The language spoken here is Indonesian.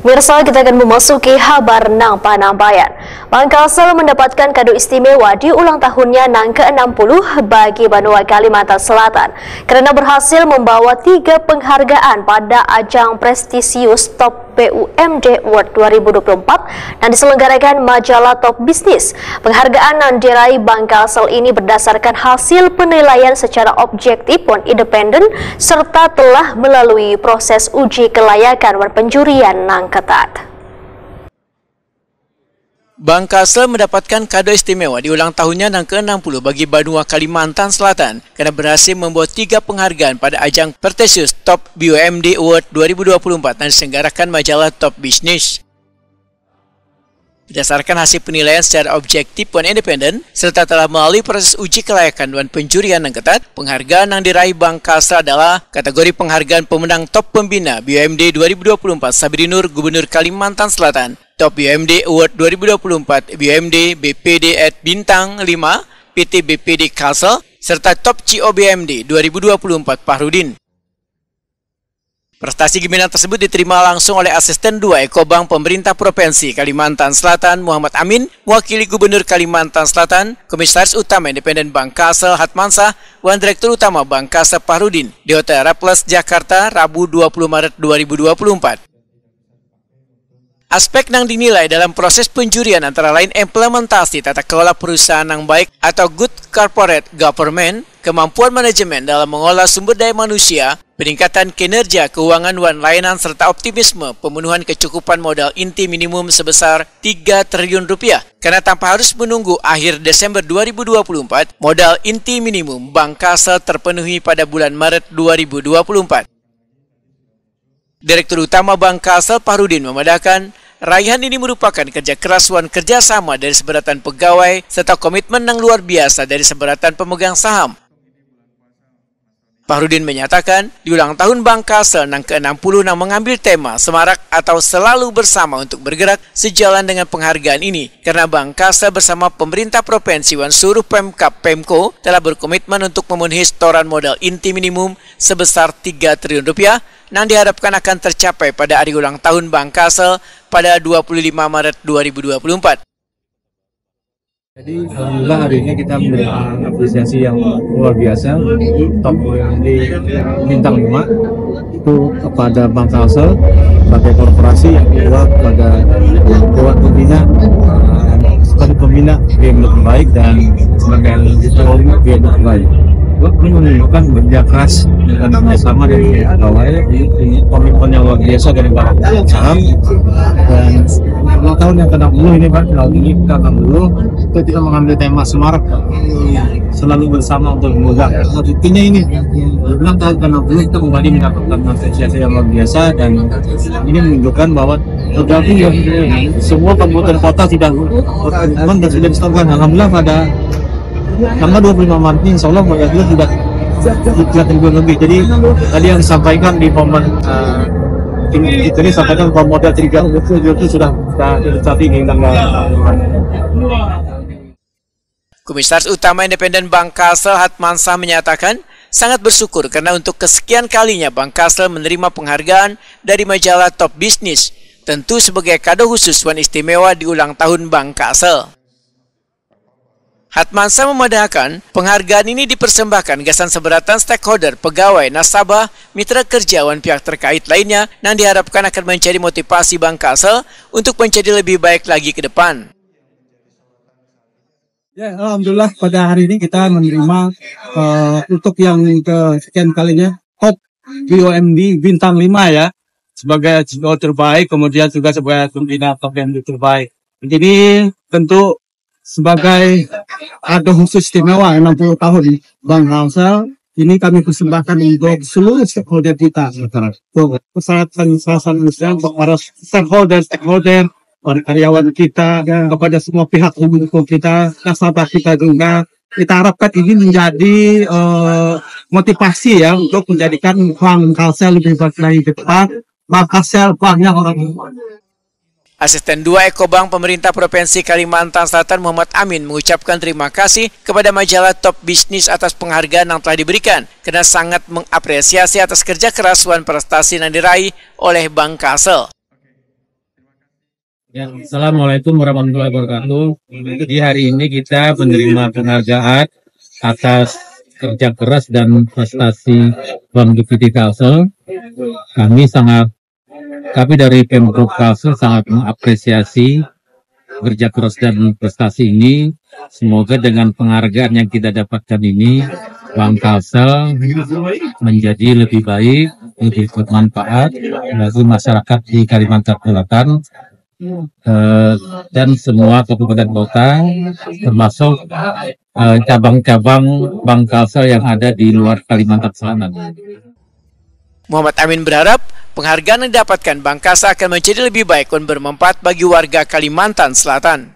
Pemirsa, kita akan memasuki kabar Nang Panambayan. Bank Kalsel mendapatkan kado istimewa di ulang tahunnya Nang ke-60 bagi Banua Kalimantan Selatan karena berhasil membawa 3 penghargaan pada ajang prestisius Top BUMD Award 2024 yang diselenggarakan majalah Top Business. Penghargaan yang diraih Bank Kalsel ini berdasarkan hasil penilaian secara objektif dan independen serta telah melalui proses uji kelayakan dan penjurian yang ketat. Bank Kalsel mendapatkan kado istimewa di ulang tahunnya yang ke-60 bagi Banua Kalimantan Selatan karena berhasil membawa 3 penghargaan pada ajang prestisius Top BUMD Award 2024 yang diselenggarakan majalah Top Business. Berdasarkan hasil penilaian secara objektif dan independen, serta telah melalui proses uji kelayakan dan penjurian yang ketat, penghargaan yang diraih Bank Kalsel adalah kategori penghargaan pemenang Top Pembina BUMD 2024 Sabri Nur Gubernur Kalimantan Selatan, Top BUMD Award 2024 BUMD BPD at Bintang 5 PT BPD Kalsel, serta Top CO BUMD 2024 Fahrudin. Prestasi gemilang tersebut diterima langsung oleh Asisten 2 Ekobank Pemerintah Provinsi Kalimantan Selatan Muhammad Amin, mewakili Gubernur Kalimantan Selatan, Komisaris Utama Independen Bank Kalsel Hatmansah, dan Direktur Utama Bank Kalsel Fahrudin di Hotel Raffles Jakarta Rabu 20 Maret 2024. Aspek yang dinilai dalam proses penjurian antara lain implementasi tata kelola perusahaan yang baik atau good corporate government, kemampuan manajemen dalam mengolah sumber daya manusia, peningkatan kinerja keuangan dan layanan serta optimisme pemenuhan kecukupan modal inti minimum sebesar 3 triliun rupiah. Karena tanpa harus menunggu akhir Desember 2024, modal inti minimum Bank Kalsel terpenuhi pada bulan Maret 2024. Direktur Utama Bank Kalsel Fahrudin memandangkan raihan ini merupakan kerja keras dan kerjasama dari seberatan pegawai serta komitmen yang luar biasa dari seberatan pemegang saham. Fahrudin menyatakan, di ulang tahun Bank Kalsel yang ke-60 yang mengambil tema semarak atau selalu bersama untuk bergerak sejalan dengan penghargaan ini, karena Bank Kalsel bersama pemerintah provinsi dan seluruh Pemkab Pemko telah berkomitmen untuk memenuhi setoran modal inti minimum sebesar 3 triliun rupiah yang diharapkan akan tercapai pada hari ulang tahun Bank Kalsel pada 25 Maret 2024. Jadi alhamdulillah hari ini kita menerima apresiasi yang luar biasa Top di Bintang 5 itu kepada Bank Kalsel sebagai korporasi, yang kedua kepada Dewan Pembina sebagai pembina BUMD terbaik dan sebagai BUMD terbaik. Ini menunjukkan kerja keras dan bersama dari pegawai, komitmen yang luar biasa dari Bank Saham. Dan ulang tahun yang ke-60 ini Pak, tahun ini kita 60 kita mengambil tema semarak, selalu bersama untuk memudahkan. Intinya ini ulang tahun ke-60 kita kembali mendapatkan apresiasi yang luar biasa, dan ini menunjukkan bahwa tergabung semua kabupaten kota sudah berkomitmen dan sudah disetorkan. Alhamdulillah pada tanggal 25 Maret ini insya Allah modalnya sudah 3 triliun lebih. Jadi tadi yang disampaikan di momen itu disampaikan bahwa modal 3 triliun itu sudah tercapai di tanggal. Komisaris Utama Independen Bank Kalsel Hatmansah menyatakan sangat bersyukur karena untuk kesekian kalinya Bank Kalsel menerima penghargaan dari majalah Top Business, tentu sebagai kado khusus dan istimewa di ulang tahun Bank Kalsel. Hatmansah memandangkan penghargaan ini dipersembahkan gasan seberatan stakeholder, pegawai, nasabah, mitra kerja dan pihak terkait lainnya yang diharapkan akan menjadi motivasi Bank Kalsel untuk menjadi lebih baik lagi ke depan. Ya, alhamdulillah pada hari ini kita menerima untuk yang kesekian kalinya Top BUMD Bintang 5 ya, sebagai CEO terbaik, kemudian juga sebagai pembina Top BUMD terbaik. Jadi tentu sebagai kado khusus istimewa 60 tahun Bank Kalsel ini kami persembahkan untuk seluruh stakeholder kita, untuk persyaratan untuk para stakeholder, para karyawan kita, kepada semua pihak pendukung kita, nasabah kita juga. Kita harapkan ini menjadi motivasi ya untuk menjadikan Bank Kalsel lebih baik lagi ke depan. Bank Kalsel banyak orang. Asisten 2 Ekobank Pemerintah Provinsi Kalimantan Selatan Muhammad Amin mengucapkan terima kasih kepada majalah Top Business atas penghargaan yang telah diberikan karena sangat mengapresiasi atas kerja keras dan prestasi yang diraih oleh Bank Kalsel. Assalamualaikum warahmatullahi wabarakatuh. Di hari ini kita menerima penghargaan atas kerja keras dan prestasi Bank Deputi Kalsel. Kami dari Pemprov Kalsel sangat mengapresiasi kerja keras dan prestasi ini. Semoga dengan penghargaan yang kita dapatkan ini, Bank Kalsel menjadi lebih baik, lebih bermanfaat bagi masyarakat di Kalimantan Selatan dan semua kabupaten kota, termasuk cabang-cabang Bank Kalsel yang ada di luar Kalimantan Selatan. Muhammad Amin berharap penghargaan yang didapatkan Bank Kalsel akan menjadi lebih baik dan bermanfaat bagi warga Kalimantan Selatan.